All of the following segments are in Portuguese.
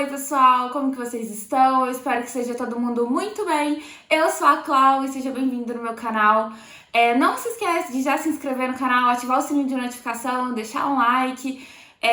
Oi, pessoal, como que vocês estão? Eu espero que seja todo mundo muito bem. Eu sou a Clau e seja bem-vindo no meu canal. Não se esquece de já se inscrever no canal, ativar o sininho de notificação, deixar um like.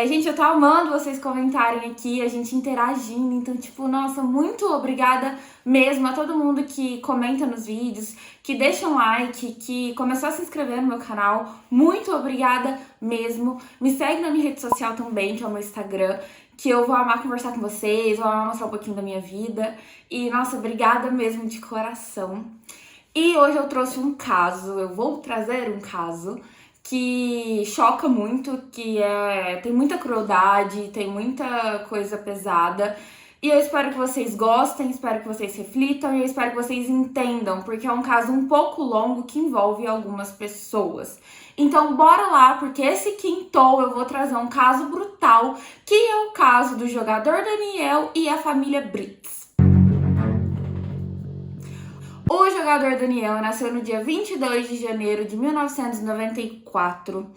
Gente, eu tô amando vocês comentarem aqui, a gente interagindo, então, tipo, nossa, muito obrigada mesmo a todo mundo que comenta nos vídeos, que deixa um like, que começou a se inscrever no meu canal. Muito obrigada mesmo. Me segue na minha rede social também, que é o meu Instagram, que eu vou amar conversar com vocês, vou amar mostrar um pouquinho da minha vida. E, nossa, obrigada mesmo de coração. E hoje eu trouxe um caso, eu vou trazer um caso que choca muito, tem muita crueldade, tem muita coisa pesada. E eu espero que vocês gostem, espero que vocês reflitam e eu espero que vocês entendam, porque é um caso um pouco longo que envolve algumas pessoas. Então bora lá, porque esse quintou eu vou trazer um caso brutal, que é o caso do jogador Daniel e a família Brits. O jogador Daniel nasceu no dia 22 de janeiro de 1994.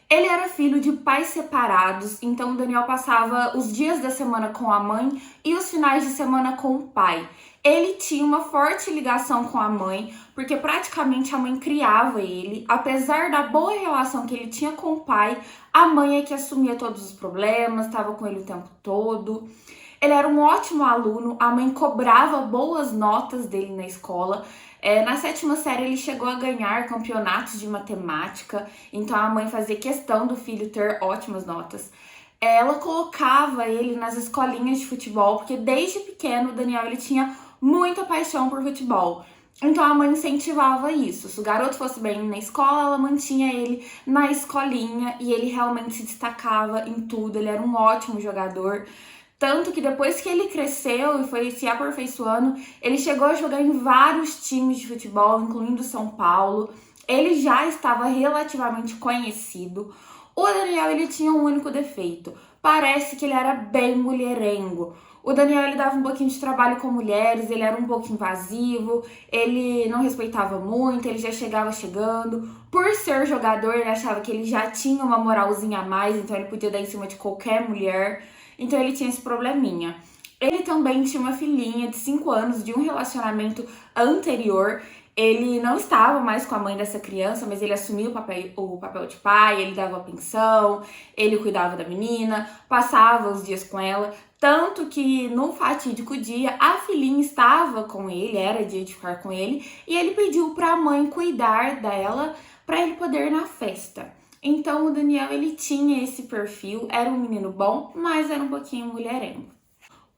Ele era filho de pais separados, então o Daniel passava os dias da semana com a mãe e os finais de semana com o pai. Ele tinha uma forte ligação com a mãe, porque praticamente a mãe criava ele. Apesar da boa relação que ele tinha com o pai, a mãe é que assumia todos os problemas, estava com ele o tempo todo. Ele era um ótimo aluno, a mãe cobrava boas notas dele na escola. Na 7ª série ele chegou a ganhar campeonatos de matemática, então a mãe fazia questão do filho ter ótimas notas. Ela colocava ele nas escolinhas de futebol, porque desde pequeno o Daniel ele tinha muita paixão por futebol. Então a mãe incentivava isso. Se o garoto fosse bem na escola, ela mantinha ele na escolinha e ele realmente se destacava em tudo. Ele era um ótimo jogador. Tanto que depois que ele cresceu e foi se aperfeiçoando, ele chegou a jogar em vários times de futebol, incluindo São Paulo. Ele já estava relativamente conhecido. O Daniel ele tinha um único defeito. Parece que ele era bem mulherengo. O Daniel ele dava um pouquinho de trabalho com mulheres, ele era um pouco invasivo, ele não respeitava muito, ele já chegava chegando. Por ser jogador, ele achava que ele já tinha uma moralzinha a mais, então ele podia dar em cima de qualquer mulher. Então ele tinha esse probleminha. Ele também tinha uma filhinha de 5 anos de um relacionamento anterior. Ele não estava mais com a mãe dessa criança, mas ele assumiu o papel de pai, ele dava pensão, ele cuidava da menina, passava os dias com ela. Tanto que no fatídico dia, a filhinha estava com ele, era dia de ficar com ele, e ele pediu para a mãe cuidar dela para ele poder ir na festa. Então o Daniel ele tinha esse perfil, era um menino bom, mas era um pouquinho mulherengo.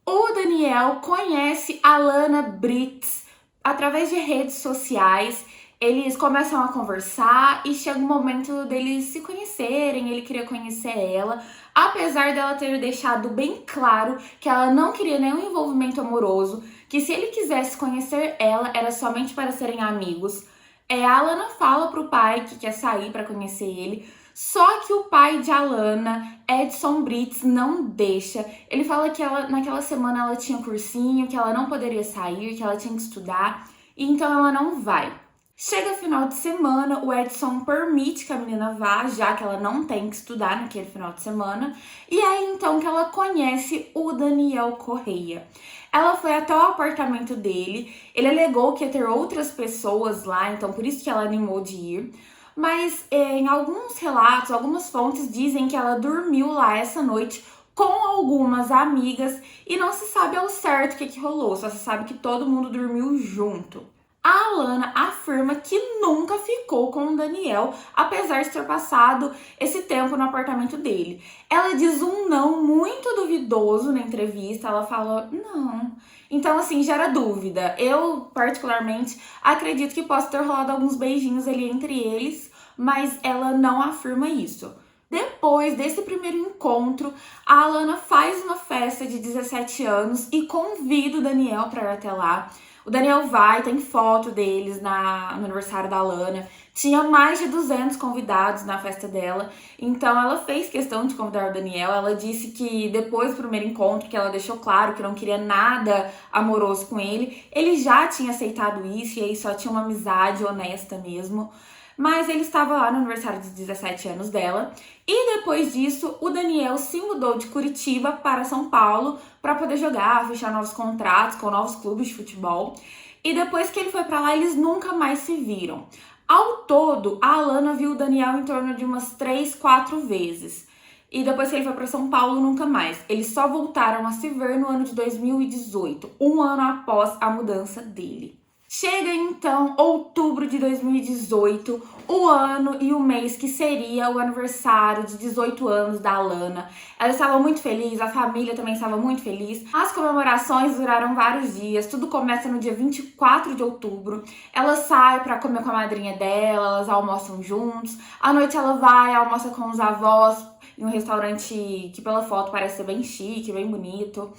O Daniel conhece a Lana Brits através de redes sociais. Eles começam a conversar e chega um momento deles se conhecerem, ele queria conhecer ela, apesar dela ter deixado bem claro que ela não queria nenhum envolvimento amoroso, que se ele quisesse conhecer ela era somente para serem amigos. A Alana fala pro pai que quer sair para conhecer ele, só que o pai de Alana, Edson Brits, não deixa. Ele fala que naquela semana ela tinha cursinho, que ela não poderia sair, que ela tinha que estudar, e então ela não vai. Chega final de semana, o Edson permite que a menina vá, já que ela não tem que estudar naquele final de semana, e é então que ela conhece o Daniel Correia. Ela foi até o apartamento dele, ele alegou que ia ter outras pessoas lá, então por isso que ela animou de ir. Mas em alguns relatos, algumas fontes dizem que ela dormiu lá essa noite com algumas amigas e não se sabe ao certo o que rolou, só se sabe que todo mundo dormiu junto. A Alana afirma que nunca ficou com o Daniel, apesar de ter passado esse tempo no apartamento dele. Ela diz um não muito duvidoso na entrevista, ela fala não. Então, assim, gera dúvida. Eu, particularmente, acredito que possa ter rolado alguns beijinhos ali entre eles, mas ela não afirma isso. Depois desse primeiro encontro, a Alana faz uma festa de 17 anos e convida o Daniel para ir até lá. O Daniel vai, tem foto deles no aniversário da Alana. Tinha mais de 200 convidados na festa dela. Então ela fez questão de convidar o Daniel. Ela disse que depois do primeiro encontro, que ela deixou claro que não queria nada amoroso com ele, ele já tinha aceitado isso e aí só tinha uma amizade honesta mesmo. Mas ele estava lá no aniversário de 17 anos dela. E depois disso, o Daniel se mudou de Curitiba para São Paulo para poder jogar, fechar novos contratos com novos clubes de futebol. E depois que ele foi para lá, eles nunca mais se viram. Ao todo, a Alana viu o Daniel em torno de umas 3, 4 vezes. E depois que ele foi para São Paulo, nunca mais. Eles só voltaram a se ver no ano de 2018, um ano após a mudança dele. Chega então outubro de 2018, o ano e o mês que seria o aniversário de 18 anos da Alana. Ela estava muito feliz, a família também estava muito feliz. As comemorações duraram vários dias, tudo começa no dia 24 de outubro. Ela sai para comer com a madrinha dela, elas almoçam juntos. À noite ela vai, almoça com os avós em um restaurante que pela foto parece ser bem chique, bem bonito.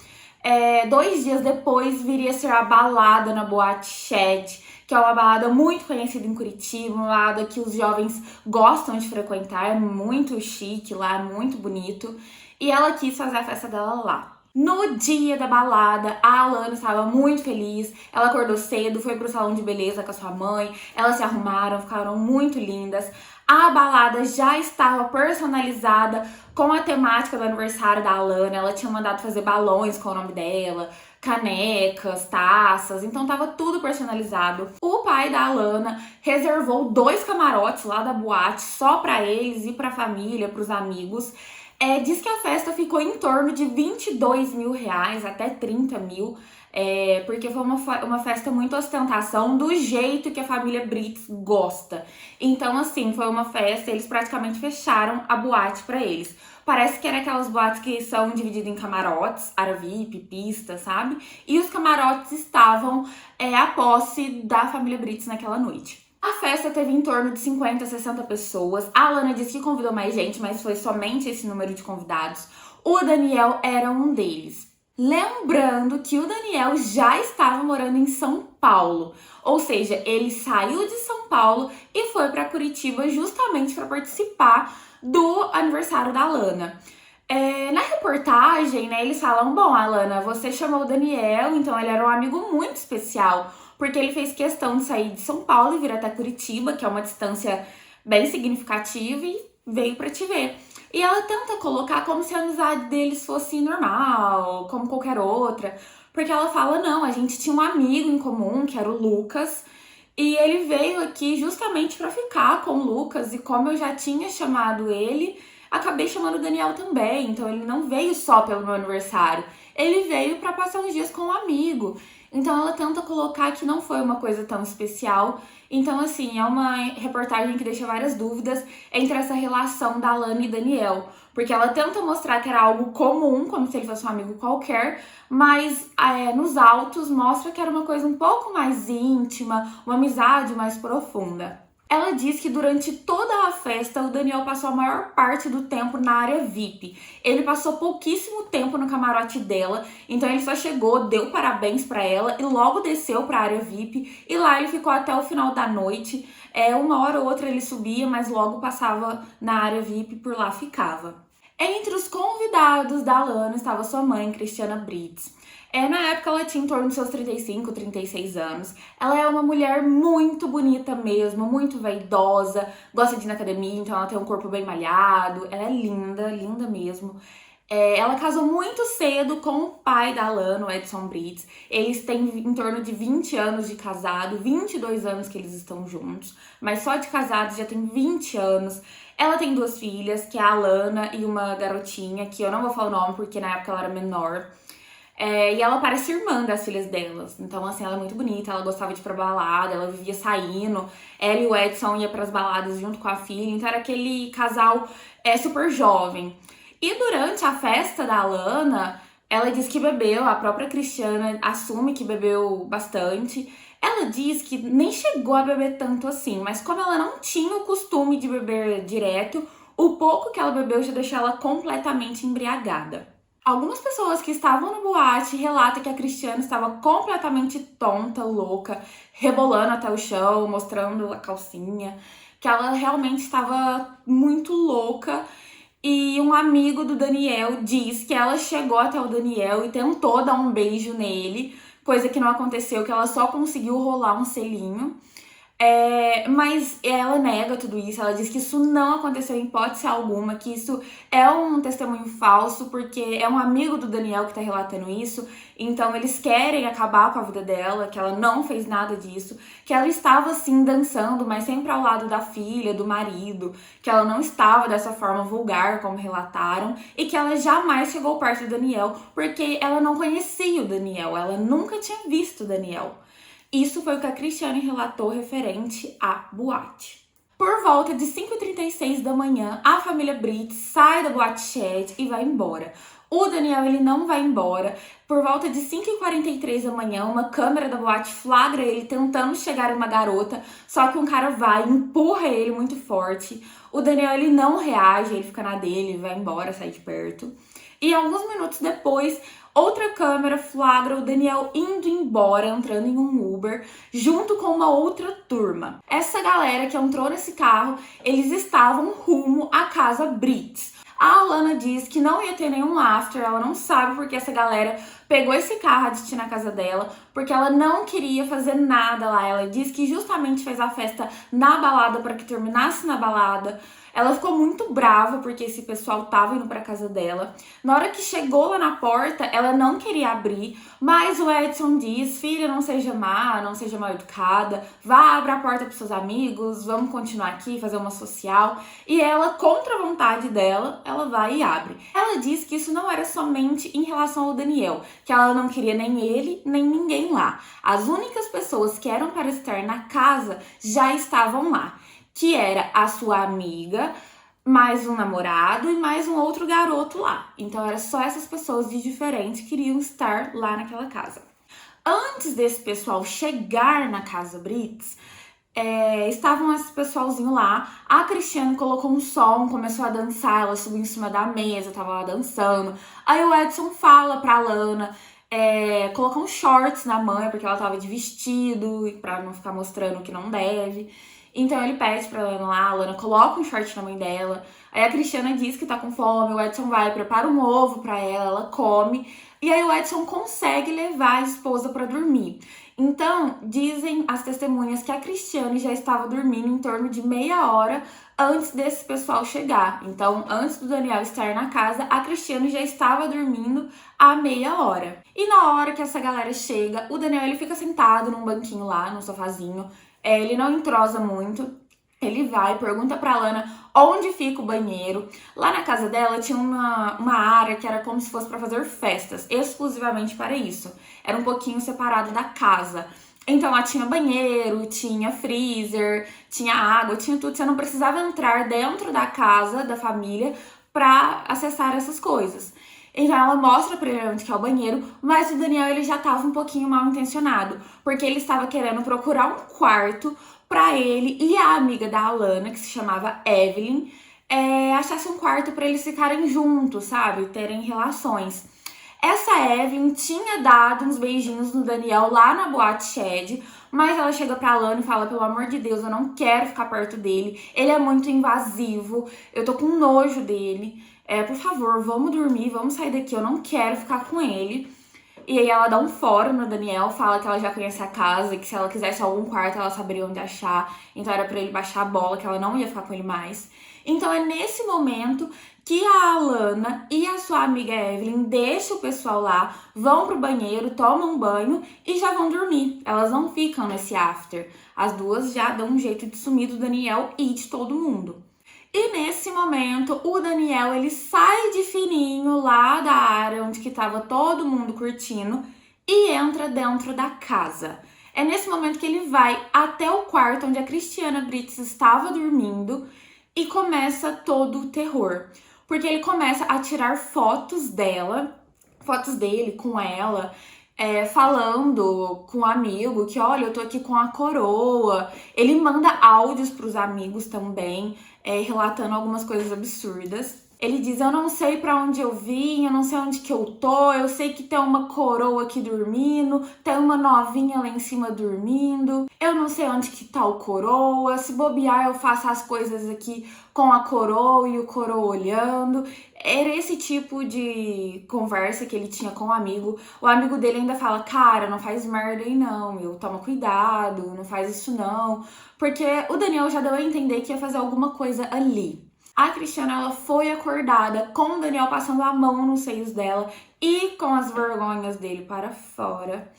2 dias depois viria a ser a balada na Boate Shed, que é uma balada muito conhecida em Curitiba, uma balada que os jovens gostam de frequentar, é muito chique lá, é muito bonito. E ela quis fazer a festa dela lá. No dia da balada, a Alana estava muito feliz, ela acordou cedo, foi pro salão de beleza com a sua mãe, elas se arrumaram, ficaram muito lindas. A balada já estava personalizada com a temática do aniversário da Alana, ela tinha mandado fazer balões com o nome dela, canecas, taças, então tava tudo personalizado. O pai da Alana reservou 2 camarotes lá da boate só pra eles e pra família, pros amigos. Diz que a festa ficou em torno de 22 mil reais, até 30 mil, porque foi uma festa muito ostentação, do jeito que a família Brits gosta. Então, assim, foi uma festa, eles praticamente fecharam a boate pra eles. Parece que era aquelas boates que são divididas em camarotes, área VIP, pista, sabe? E os camarotes estavam à posse da família Brits naquela noite. A festa teve em torno de 50 a 60 pessoas. A Alana disse que convidou mais gente, mas foi somente esse número de convidados. O Daniel era um deles. Lembrando que o Daniel já estava morando em São Paulo. Ou seja, ele saiu de São Paulo e foi para Curitiba justamente para participar do aniversário da Alana. Na reportagem, né, eles falam, bom, Alana, você chamou o Daniel, então ele era um amigo muito especial, porque ele fez questão de sair de São Paulo e vir até Curitiba, que é uma distância bem significativa, e veio pra te ver. E ela tenta colocar como se a amizade deles fosse normal, como qualquer outra, porque ela fala, não, a gente tinha um amigo em comum, que era o Lucas, e ele veio aqui justamente pra ficar com o Lucas, e como eu já tinha chamado ele, acabei chamando o Daniel também, então ele não veio só pelo meu aniversário, ele veio pra passar uns dias com um amigo. Então ela tenta colocar que não foi uma coisa tão especial. Então, assim, é uma reportagem que deixa várias dúvidas entre essa relação da Alana e Daniel. Porque ela tenta mostrar que era algo comum, como se ele fosse um amigo qualquer, mas nos autos mostra que era uma coisa um pouco mais íntima, uma amizade mais profunda. Ela diz que durante toda a festa o Daniel passou a maior parte do tempo na área VIP. Ele passou pouquíssimo tempo no camarote dela, então ele só chegou, deu parabéns pra ela e logo desceu pra área VIP. E lá ele ficou até o final da noite. Uma hora ou outra ele subia, mas logo passava na área VIP e por lá ficava. Entre os convidados da Alana estava sua mãe, Cristiana Brits. Na época ela tinha em torno de seus 35, 36 anos. Ela é uma mulher muito bonita mesmo, muito vaidosa, gosta de ir na academia, então ela tem um corpo bem malhado. Ela é linda, linda mesmo. Ela casou muito cedo com o pai da Alana, o Edson Brits. Eles têm em torno de 20 anos de casado, 22 anos que eles estão juntos, mas só de casados já tem 20 anos. Ela tem 2 filhas, que é a Alana e uma garotinha, que eu não vou falar o nome porque na época ela era menor. E ela parece irmã das filhas delas. Então, assim, ela é muito bonita, ela gostava de ir pra balada, ela vivia saindo. Ela e o Edson iam pras baladas junto com a filha. Então, era aquele casal super jovem. E durante a festa da Alana, ela diz que bebeu, a própria Cristiana assume que bebeu bastante. Ela diz que nem chegou a beber tanto assim, mas como ela não tinha o costume de beber direto, o pouco que ela bebeu já deixou ela completamente embriagada. Algumas pessoas que estavam no boate relatam que a Cristiana estava completamente tonta, louca, rebolando até o chão, mostrando a calcinha, que ela realmente estava muito louca. E um amigo do Daniel diz que ela chegou até o Daniel e tentou dar um beijo nele, coisa que não aconteceu, que ela só conseguiu rolar um selinho. Mas ela nega tudo isso, ela diz que isso não aconteceu em hipótese alguma, que isso é um testemunho falso, porque é um amigo do Daniel que tá relatando isso, então eles querem acabar com a vida dela, que ela não fez nada disso, que ela estava assim dançando, mas sempre ao lado da filha, do marido, que ela não estava dessa forma vulgar como relataram, e que ela jamais chegou perto do Daniel, porque ela não conhecia o Daniel, ela nunca tinha visto o Daniel. Isso foi o que a Cristiane relatou referente à boate. Por volta de 5h36 da manhã, a família Brits sai da boate Shed e vai embora. O Daniel, ele não vai embora. Por volta de 5h43 da manhã, uma câmera da boate flagra ele tentando chegar em uma garota, só que um cara vai e empurra ele muito forte. O Daniel, ele não reage, ele fica na dele, vai embora, sai de perto. E alguns minutos depois, outra câmera flagra o Daniel indo embora, entrando em um Uber, junto com uma outra turma. Essa galera que entrou nesse carro, eles estavam rumo à casa Brits. A Alana diz que não ia ter nenhum after, ela não sabe porque essa galera pegou esse carro a destino na casa dela, porque ela não queria fazer nada lá. Ela diz que justamente fez a festa na balada para que terminasse na balada. Ela ficou muito brava porque esse pessoal tava indo pra casa dela. Na hora que chegou lá na porta, ela não queria abrir, mas o Edson diz: filha, não seja má, não seja mal educada, vá, abra a porta pros seus amigos, vamos continuar aqui, fazer uma social. E ela, contra a vontade dela, ela vai e abre. Ela diz que isso não era somente em relação ao Daniel, que ela não queria nem ele, nem ninguém lá. As únicas pessoas que eram para estar na casa já estavam lá, que era a sua amiga, mais um namorado e mais um outro garoto lá. Então era só essas pessoas de diferente que queriam estar lá naquela casa. Antes desse pessoal chegar na casa Brits, estavam esse pessoalzinho lá. A Cristiane colocou um som, começou a dançar, ela subiu em cima da mesa, tava lá dançando. Aí o Edson fala pra Lana colocar um shorts na mãe, porque ela tava de vestido, pra não ficar mostrando que não deve. Então ele pede pra Lana lá, a Lana coloca um short na mãe dela. Aí a Cristiana diz que tá com fome, o Edson vai, prepara um ovo pra ela come. E aí o Edson consegue levar a esposa pra dormir. Então, dizem as testemunhas que a Cristiane já estava dormindo em torno de meia hora antes desse pessoal chegar. Então, antes do Daniel estar na casa, a Cristiane já estava dormindo há meia hora. E na hora que essa galera chega, o Daniel ele fica sentado num banquinho lá, no sofazinho. Ele não entrosa muito. Ele vai, pergunta pra Lana onde fica o banheiro. Lá na casa dela tinha uma área que era como se fosse pra fazer festas, exclusivamente para isso. Era um pouquinho separado da casa. Então lá tinha banheiro, tinha freezer, tinha água, tinha tudo. Você não precisava entrar dentro da casa da família pra acessar essas coisas. Então ela mostra pra ele onde que é o banheiro, mas o Daniel ele já tava um pouquinho mal intencionado, porque ele estava querendo procurar um quarto pra ele e a amiga da Alana, que se chamava Evelyn, achasse um quarto pra eles ficarem juntos, sabe? Terem relações. Essa Evelyn tinha dado uns beijinhos no Daniel lá na boate Shed, mas ela chega pra Alana e fala: pelo amor de Deus, eu não quero ficar perto dele, ele é muito invasivo, eu tô com nojo dele. Por favor, vamos dormir, vamos sair daqui, eu não quero ficar com ele. E aí ela dá um fora no Daniel, fala que ela já conhece a casa, que se ela quisesse algum quarto, ela saberia onde achar. Então era pra ele baixar a bola, que ela não ia ficar com ele mais. Então é nesse momento que a Alana e a sua amiga Evelyn deixam o pessoal lá, vão pro banheiro, tomam um banho e já vão dormir. Elas não ficam nesse after. As duas já dão um jeito de sumir do Daniel e de todo mundo. E nesse momento, o Daniel, ele sai de fininho lá da área onde que tava todo mundo curtindo e entra dentro da casa. É nesse momento que ele vai até o quarto onde a Cristiana Brits estava dormindo e começa todo o terror. Porque ele começa a tirar fotos dela, fotos dele com ela, falando com o amigo que, olha, eu tô aqui com a coroa. Ele manda áudios pros amigos também, relatando algumas coisas absurdas. Ele diz: eu não sei pra onde eu vim, eu não sei onde que eu tô, eu sei que tem uma coroa aqui dormindo, tem uma novinha lá em cima dormindo, eu não sei onde que tá o coroa, se bobear eu faço as coisas aqui com a coroa e o coroa olhando. Era esse tipo de conversa que ele tinha com o amigo. O amigo dele ainda fala: cara, não faz merda aí não, meu, toma cuidado, não faz isso não. Porque o Daniel já deu a entender que ia fazer alguma coisa ali. A Cristiana, ela foi acordada com o Daniel passando a mão nos seios dela e com as vergonhas dele para fora.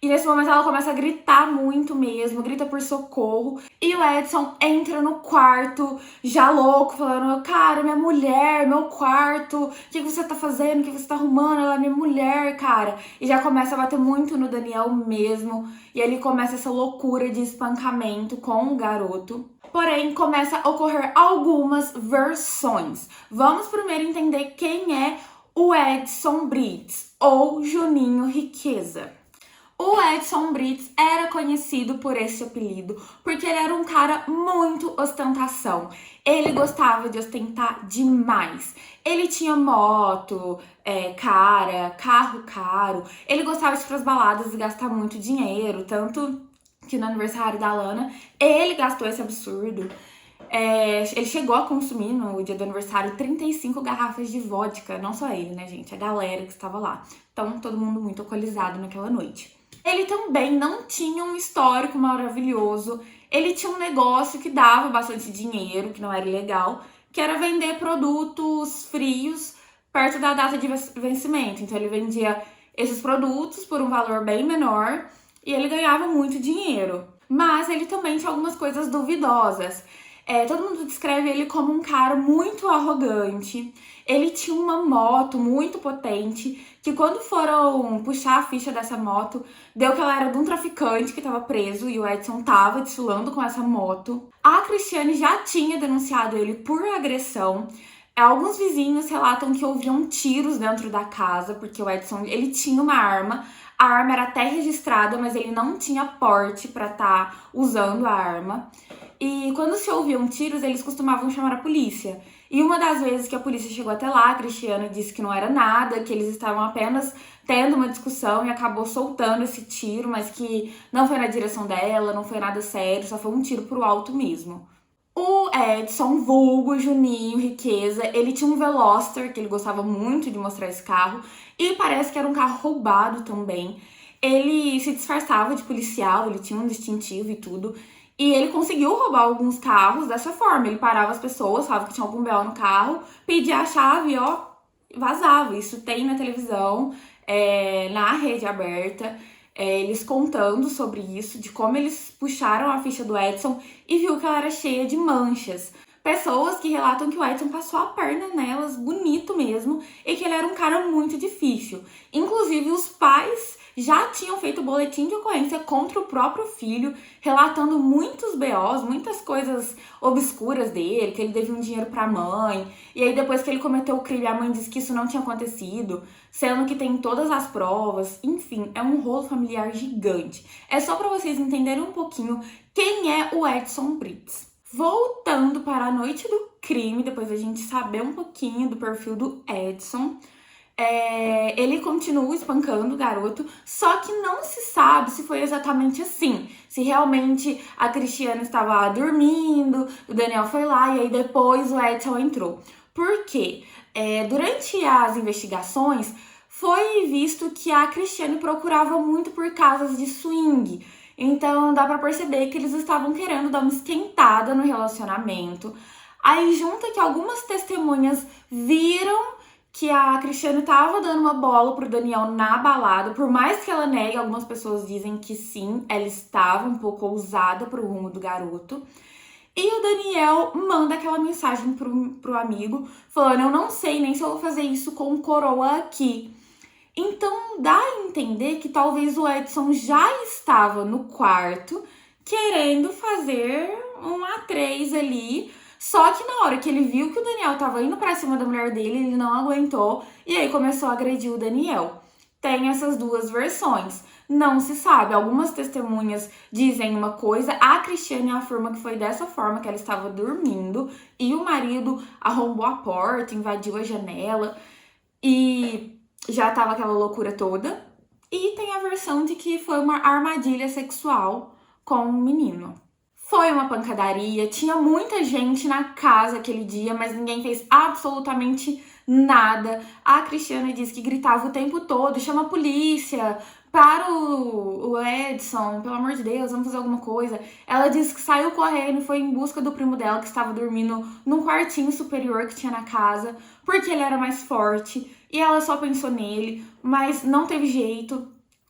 E nesse momento ela começa a gritar muito mesmo, grita por socorro. E o Edson entra no quarto, já louco, falando: cara, minha mulher, meu quarto, o que você tá fazendo? O que você tá arrumando? Ela é minha mulher, cara. E já começa a bater muito no Daniel mesmo. E ele começa essa loucura de espancamento com o garoto. Porém, começa a ocorrer algumas versões. Vamos primeiro entender quem é o Edson Brits, ou Juninho Riqueza. O Edson Brits era conhecido por esse apelido porque ele era um cara muito ostentação. Ele gostava de ostentar demais. Ele tinha moto, carro caro. Ele gostava de ir pras baladas e gastar muito dinheiro, tanto que no aniversário da Lana ele gastou esse absurdo. Ele chegou a consumir no dia do aniversário 35 garrafas de vodka. Não só ele, né, gente? A galera que estava lá. Então, todo mundo muito alcoolizado naquela noite. Ele também não tinha um histórico maravilhoso. Ele tinha um negócio que dava bastante dinheiro, que não era ilegal, que era vender produtos frios perto da data de vencimento. Então ele vendia esses produtos por um valor bem menor e ele ganhava muito dinheiro. Mas ele também tinha algumas coisas duvidosas. Todo mundo descreve ele como um cara muito arrogante. Ele tinha uma moto muito potente, que quando foram puxar a ficha dessa moto, deu que ela era de um traficante que estava preso e o Edson estava desfilando com essa moto. A Cristiane já tinha denunciado ele por agressão. Alguns vizinhos relatam que ouviam tiros dentro da casa, porque o Edson, ele tinha uma arma. A arma era até registrada, mas ele não tinha porte para estar usando a arma. E quando se ouviam tiros, eles costumavam chamar a polícia. E uma das vezes que a polícia chegou até lá, a Cristiane disse que não era nada, que eles estavam apenas tendo uma discussão e acabou soltando esse tiro, mas que não foi na direção dela, não foi nada sério, só foi um tiro pro alto mesmo. O Edson, vulgo Juninho Riqueza, ele tinha um Veloster, que ele gostava muito de mostrar esse carro, e parece que era um carro roubado também. Ele se disfarçava de policial, ele tinha um distintivo e tudo, e ele conseguiu roubar alguns carros dessa forma. Ele parava as pessoas, falava que tinha algum BO no carro, pedia a chave, ó, vazava. Isso tem na televisão, na rede aberta, eles contando sobre isso, de como eles puxaram a ficha do Edson e viu que ela era cheia de manchas. Pessoas que relatam que o Edson passou a perna nelas, bonito mesmo, e que ele era um cara muito difícil. Inclusive, os pais já tinham feito boletim de ocorrência contra o próprio filho, relatando muitos BOs, muitas coisas obscuras dele, que ele devia um dinheiro pra mãe, e aí depois que ele cometeu o crime, a mãe disse que isso não tinha acontecido, sendo que tem todas as provas. Enfim, é um rolo familiar gigante. É só pra vocês entenderem um pouquinho quem é o Edson Brits. Voltando para a noite do crime, depois a gente saber um pouquinho do perfil do Edson, ele continua espancando o garoto, só que não se sabe se foi exatamente assim. Se realmente a Cristiane estava dormindo, o Daniel foi lá e aí depois o Edson entrou. Por quê? Durante as investigações, foi visto que a Cristiane procurava muito por casas de swing. Então dá pra perceber que eles estavam querendo dar uma esquentada no relacionamento. Aí junta que algumas testemunhas viram que a Cristiane tava dando uma bola pro Daniel na balada. Por mais que ela negue, algumas pessoas dizem que sim, ela estava um pouco ousada pro rumo do garoto. E o Daniel manda aquela mensagem pro amigo, falando: eu não sei nem se eu vou fazer isso com o coroa aqui. Então dá a entender que talvez o Edson já estava no quarto querendo fazer um A3 ali, só que na hora que ele viu que o Daniel tava indo pra cima da mulher dele, ele não aguentou e aí começou a agredir o Daniel. tem essas duas versões. Não se sabe. Algumas testemunhas dizem uma coisa, a Cristiane afirma que foi dessa forma, que ela estava dormindo e o marido arrombou a porta, invadiu a janela e já estava aquela loucura toda. E tem a versão de que foi uma armadilha sexual com um menino. Foi uma pancadaria, tinha muita gente na casa aquele dia, mas ninguém fez absolutamente nada. A Cristiane disse que gritava o tempo todo, chama a polícia, para o Edson, pelo amor de Deus, vamos fazer alguma coisa. Ela disse que saiu correndo e foi em busca do primo dela, que estava dormindo num quartinho superior que tinha na casa, porque ele era mais forte, e ela só pensou nele, mas não teve jeito.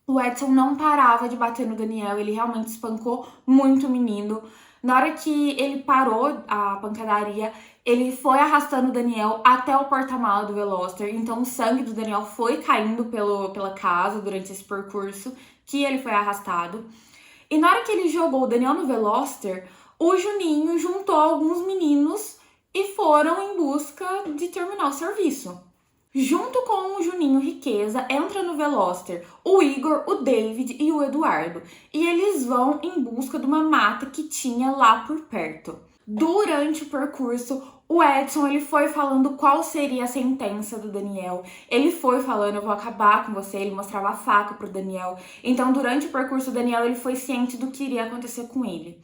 O Edson não parava de bater no Daniel, ele realmente espancou muito o menino. Na hora que ele parou a pancadaria, ele foi arrastando o Daniel até o porta-mala do Veloster. Então o sangue do Daniel foi caindo pela casa durante esse percurso que ele foi arrastado. E na hora que ele jogou o Daniel no Veloster, o Juninho juntou alguns meninos e foram em busca de terminar o serviço. Junto com o Juninho Riqueza, entra no Veloster o Igor, o David e o Eduardo. E eles vão em busca de uma mata que tinha lá por perto. Durante o percurso, o Edson ele foi falando qual seria a sentença do Daniel. Ele foi falando, eu vou acabar com você, ele mostrava a faca pro Daniel. Então, durante o percurso, o Daniel ele foi ciente do que iria acontecer com ele.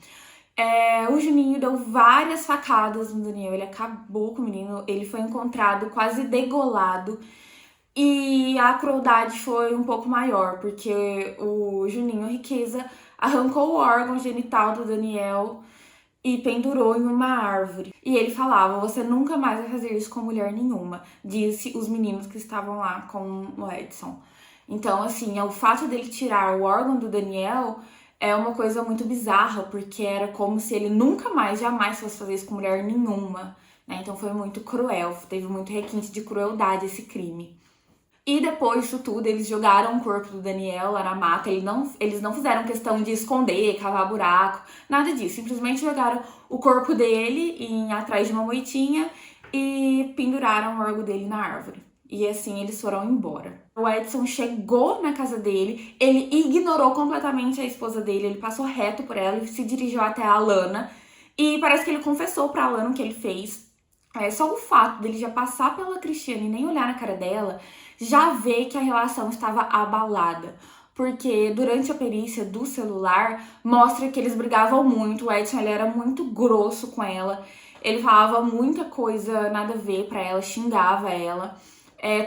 O Juninho deu várias facadas no Daniel, ele acabou com o menino, ele foi encontrado quase degolado e a crueldade foi um pouco maior, porque o Juninho Riqueza arrancou o órgão genital do Daniel e pendurou em uma árvore. E ele falava, você nunca mais vai fazer isso com mulher nenhuma, disse os meninos que estavam lá com o Edson. Então, assim, o fato dele tirar o órgão do Daniel é uma coisa muito bizarra, porque era como se ele nunca mais, jamais fosse fazer isso com mulher nenhuma, né? Então foi muito cruel, teve muito requinte de crueldade esse crime. E depois disso tudo, eles jogaram o corpo do Daniel lá na mata, eles não fizeram questão de esconder, cavar buraco, nada disso. Simplesmente jogaram o corpo dele atrás de uma moitinha e penduraram o órgão dele na árvore. E assim eles foram embora. O Edson chegou na casa dele, ele ignorou completamente a esposa dele, ele passou reto por ela e se dirigiu até a Alana. E parece que ele confessou pra Alana o que ele fez. Só o fato dele já passar pela Cristiane e nem olhar na cara dela, já vê que a relação estava abalada. Porque durante a perícia do celular, mostra que eles brigavam muito, o Edson ele era muito grosso com ela, ele falava muita coisa nada a ver pra ela, xingava ela.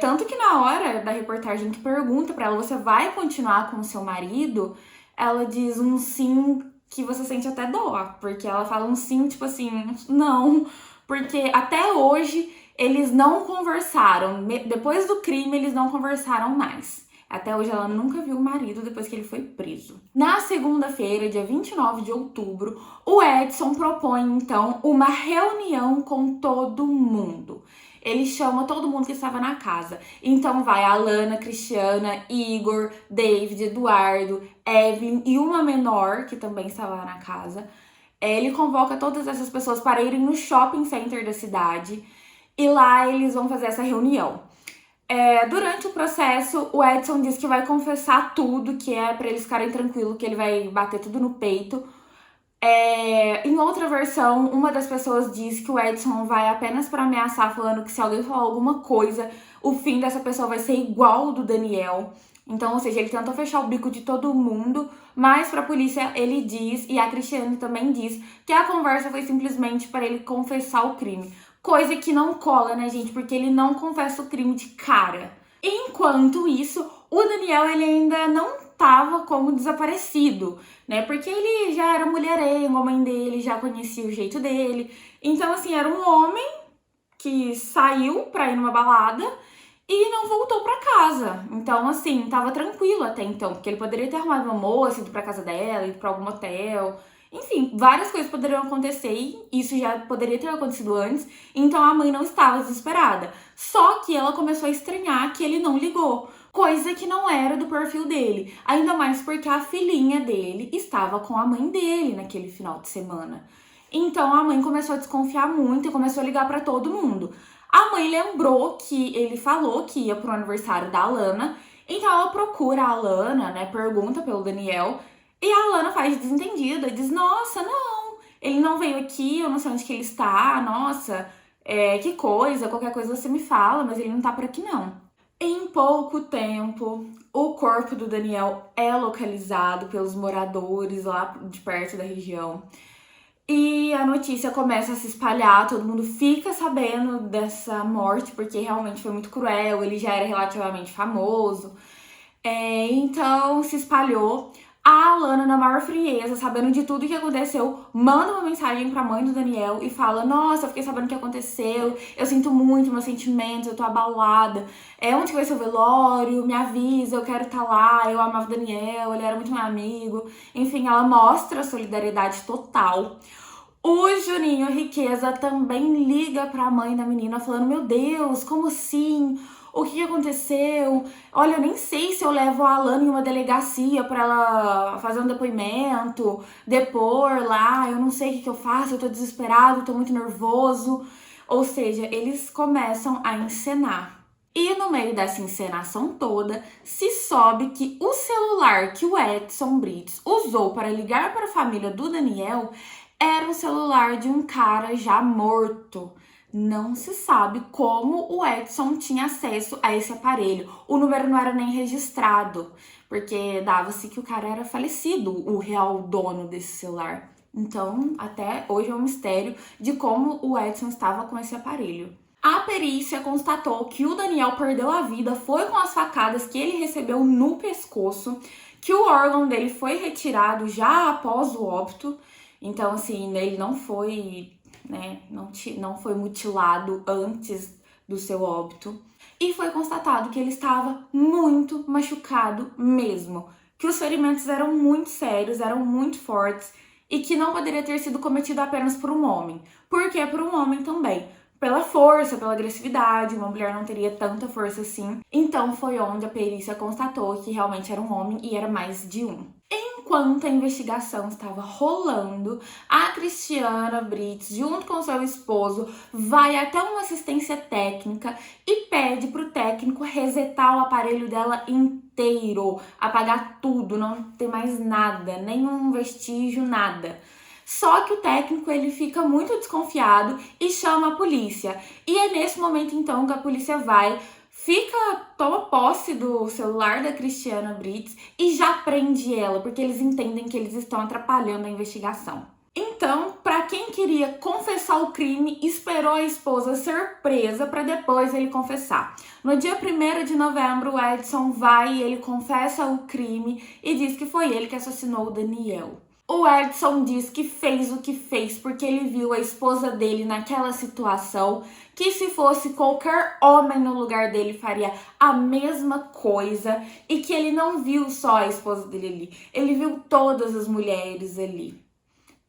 Tanto que na hora da reportagem que pergunta pra ela, você vai continuar com o seu marido? Ela diz um sim que você sente até dó, porque ela fala um sim, tipo assim, não, porque até hoje eles não conversaram, depois do crime eles não conversaram mais. Até hoje ela nunca viu o marido depois que ele foi preso. Na segunda-feira, dia 29 de outubro, o Edson propõe então uma reunião com todo mundo. Ele chama todo mundo que estava na casa. Então vai a Alana, Cristiana, Igor, David, Eduardo, Evelyn e uma menor que também estava lá na casa. Ele convoca todas essas pessoas para irem no shopping center da cidade e lá eles vão fazer essa reunião. Durante o processo, o Edson diz que vai confessar tudo, que é para eles ficarem tranquilos, que ele vai bater tudo no peito. Em outra versão, uma das pessoas diz que o Edson vai apenas para ameaçar, falando que se alguém falar alguma coisa, o fim dessa pessoa vai ser igual ao do Daniel. Então, ou seja, ele tentou fechar o bico de todo mundo, mas pra polícia ele diz, e a Cristiane também diz, que a conversa foi simplesmente para ele confessar o crime. Coisa que não cola, né, gente? Porque ele não confessa o crime de cara. Enquanto isso, o Daniel ele ainda não tava como desaparecido, né? Porque ele já era mulherengo, a mãe dele já conhecia o jeito dele. Então, assim, era um homem que saiu pra ir numa balada e não voltou pra casa. Então, assim, tava tranquilo até então, porque ele poderia ter arrumado uma moça, ido pra casa dela, ido pra algum hotel. Enfim, várias coisas poderiam acontecer e isso já poderia ter acontecido antes, então a mãe não estava desesperada. Só que ela começou a estranhar que ele não ligou, coisa que não era do perfil dele, ainda mais porque a filhinha dele estava com a mãe dele naquele final de semana. Então a mãe começou a desconfiar muito e começou a ligar para todo mundo. A mãe lembrou que ele falou que ia pro aniversário da Alana, Então ela procura a Alana, né, pergunta pelo Daniel, e a Alana faz de desentendida, diz, nossa, não, ele não veio aqui, eu não sei onde que ele está, nossa, que coisa, qualquer coisa você me fala, mas ele não tá por aqui não. Em pouco tempo, o corpo do Daniel é localizado pelos moradores lá de perto da região. E a notícia começa a se espalhar, todo mundo fica sabendo dessa morte, porque realmente foi muito cruel, ele já era relativamente famoso. Então se espalhou. A Alana, na maior frieza, sabendo de tudo que aconteceu, manda uma mensagem pra mãe do Daniel e fala: nossa, eu fiquei sabendo o que aconteceu, eu sinto muito meus sentimentos, eu tô abalada. Onde que vai ser o velório? Me avisa, eu quero estar lá, eu amava o Daniel, ele era muito meu amigo. Enfim, ela mostra a solidariedade total. O Juninho Riqueza também liga pra mãe da menina falando: meu Deus, como assim? O que aconteceu? Olha, eu nem sei se eu levo a Alana em uma delegacia pra ela fazer um depoimento, depor lá, eu não sei o que eu faço, eu tô desesperado, tô muito nervoso. Ou seja, eles começam a encenar. E no meio dessa encenação toda, se sobe que o celular que o Edson Brits usou para ligar para a família do Daniel era um celular de um cara já morto. Não se sabe como o Edson tinha acesso a esse aparelho. O número não era nem registrado, porque dava-se que o cara era falecido, o real dono desse celular. Então, até hoje é um mistério de como o Edson estava com esse aparelho. A perícia constatou que o Daniel perdeu a vida foi com as facadas que ele recebeu no pescoço, que o órgão dele foi retirado já após o óbito. Então, assim, ele não foi, né, não foi mutilado antes do seu óbito. E foi constatado que ele estava muito machucado mesmo, que os ferimentos eram muito sérios, eram muito fortes e que não poderia ter sido cometido apenas por um homem. Por que por um homem também? Pela força, pela agressividade, uma mulher não teria tanta força assim. Então foi onde a perícia constatou que realmente era um homem e era mais de um. Enquanto a investigação estava rolando, a Cristiana Brits, junto com seu esposo, vai até uma assistência técnica e pede para o técnico resetar o aparelho dela inteiro, apagar tudo, não ter mais nada, nenhum vestígio, nada. Só que o técnico ele fica muito desconfiado e chama a polícia. E é nesse momento então que a polícia vai, toma posse do celular da Cristiana Brits e já prende ela, porque eles entendem que eles estão atrapalhando a investigação. Então, para quem queria confessar o crime, esperou a esposa ser presa para depois ele confessar. No dia 1º de novembro, o Edson vai e ele confessa o crime e diz que foi ele que assassinou o Daniel. O Edson diz que fez o que fez porque ele viu a esposa dele naquela situação, que se fosse qualquer homem no lugar dele faria a mesma coisa e que ele não viu só a esposa dele ali, ele viu todas as mulheres ali.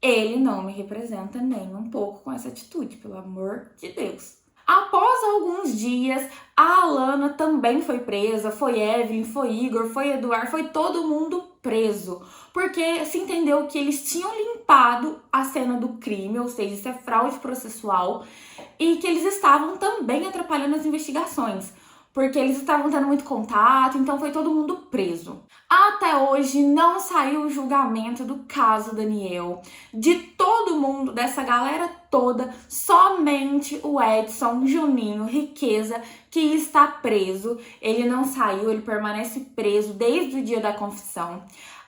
Ele não me representa nem um pouco com essa atitude, pelo amor de Deus. Após alguns dias, a Alana também foi presa, foi Evelyn, foi Igor, foi Eduardo, foi todo mundo preso, porque se entendeu que eles tinham limpado a cena do crime, ou seja, isso é fraude processual, e que eles estavam também atrapalhando as investigações, porque eles estavam tendo muito contato, então foi todo mundo preso. Até hoje não saiu o julgamento do caso Daniel. De todo mundo, dessa galera toda, somente o Edson Juninho Riqueza que está preso. Ele não saiu, ele permanece preso desde o dia da confissão.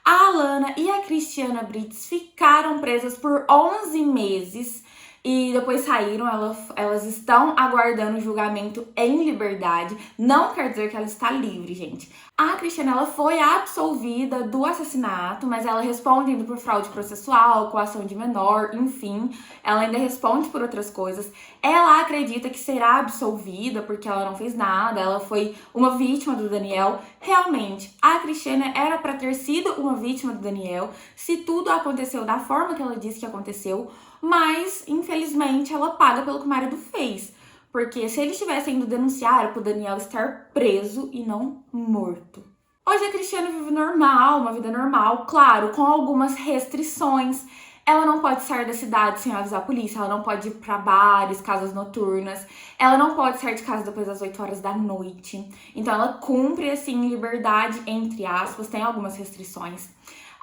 A Alana e a Cristiana Brits ficaram presas por 11 meses e depois saíram. Elas estão aguardando o julgamento em liberdade. Não quer dizer que ela está livre, gente. A Cristiana ela foi absolvida do assassinato, mas ela responde ainda por fraude processual, coação de menor, enfim. Ela ainda responde por outras coisas. Ela acredita que será absolvida porque ela não fez nada, ela foi uma vítima do Daniel. Realmente, a Cristiana era para ter sido uma vítima do Daniel se tudo aconteceu da forma que ela disse que aconteceu, mas infelizmente ela paga pelo que o marido fez. Porque se eles tivessem ido denunciar, era pro Daniel estar preso e não morto. Hoje a Cristiana vive normal, uma vida normal, claro, com algumas restrições. Ela não pode sair da cidade sem avisar a polícia, ela não pode ir pra bares, casas noturnas, ela não pode sair de casa depois das 8 horas da noite. Então ela cumpre, assim, liberdade, entre aspas, tem algumas restrições.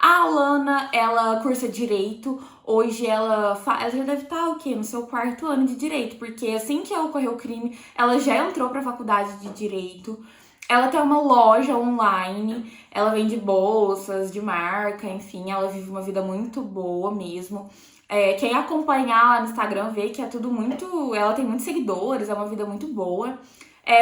A Alana, ela cursa Direito, hoje ela já deve estar, o quê? No seu 4º ano de Direito, porque assim que ocorreu o crime, ela já entrou pra faculdade de Direito. Ela tem uma loja online, ela vende bolsas de marca, enfim, ela vive uma vida muito boa mesmo. Quem acompanhar lá no Instagram vê que é tudo muito... Ela tem muitos seguidores, é uma vida muito boa.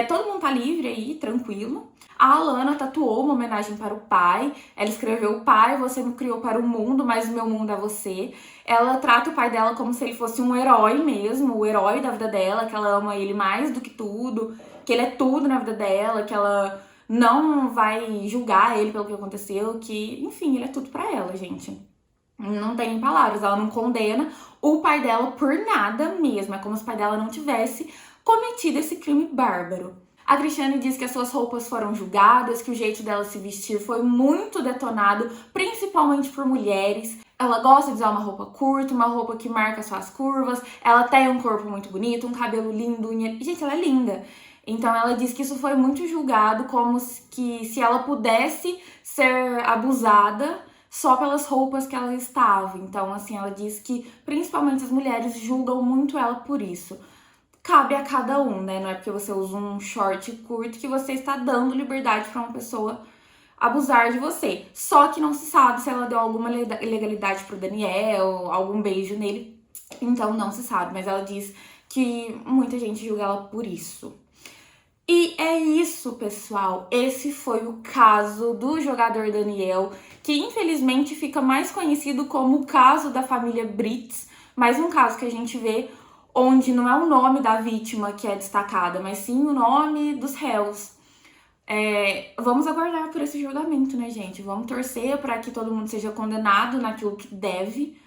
Todo mundo tá livre aí, tranquilo. A Alana tatuou uma homenagem para o pai. Ela escreveu: pai, você me criou para o mundo, mas o meu mundo é você. Ela trata o pai dela como se ele fosse um herói mesmo, o herói da vida dela, que ela ama ele mais do que tudo, que ele é tudo na vida dela, que ela não vai julgar ele pelo que aconteceu, que, enfim, ele é tudo pra ela, gente. Não tem palavras, ela não condena o pai dela por nada mesmo. É como se o pai dela não tivesse cometido esse crime bárbaro. A Cristiane diz que as suas roupas foram julgadas, que o jeito dela se vestir foi muito detonado, principalmente por mulheres. Ela gosta de usar uma roupa curta, uma roupa que marca suas curvas, ela tem um corpo muito bonito, um cabelo lindo, unha... Gente, ela é linda. Então ela diz que isso foi muito julgado, como se ela pudesse ser abusada só pelas roupas que ela estava. Então, assim, ela diz que principalmente as mulheres julgam muito ela por isso. Cabe a cada um, né? Não é porque você usa um short curto que você está dando liberdade para uma pessoa abusar de você. Só que não se sabe se ela deu alguma ilegalidade pro Daniel, algum beijo nele. Então não se sabe, mas ela diz que muita gente julga ela por isso. E é isso, pessoal. Esse foi o caso do jogador Daniel, que infelizmente fica mais conhecido como o caso da família Brits, mais um caso que a gente vê onde não é o nome da vítima que é destacada, mas sim o nome dos réus. Vamos aguardar por esse julgamento, né, gente? Vamos torcer para que todo mundo seja condenado naquilo que deve.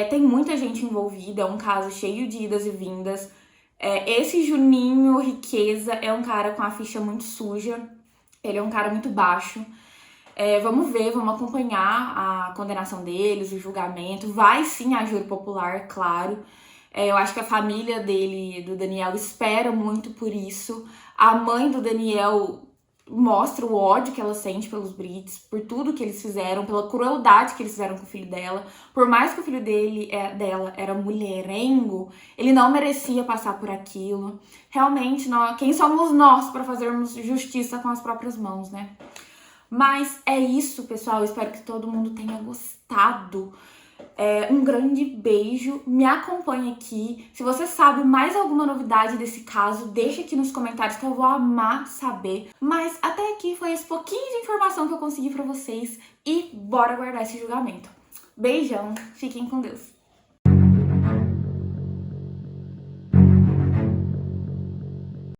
Tem muita gente envolvida, é um caso cheio de idas e vindas. Esse Juninho Riqueza é um cara com a ficha muito suja, ele é um cara muito baixo. Vamos ver, vamos acompanhar a condenação deles, o julgamento. Vai sim a júri popular, claro. Eu acho que a família dele, do Daniel, espera muito por isso. A mãe do Daniel mostra o ódio que ela sente pelos Brits, por tudo que eles fizeram, pela crueldade que eles fizeram com o filho dela. Por mais que o filho dela era mulherengo, ele não merecia passar por aquilo. Realmente, quem somos nós para fazermos justiça com as próprias mãos, né? Mas é isso, pessoal. Espero que todo mundo tenha gostado. Um grande beijo, me acompanhe aqui. Se você sabe mais alguma novidade desse caso, deixa aqui nos comentários que eu vou amar saber. Mas até aqui foi esse pouquinho de informação que eu consegui pra vocês e bora aguardar esse julgamento. Beijão, fiquem com Deus.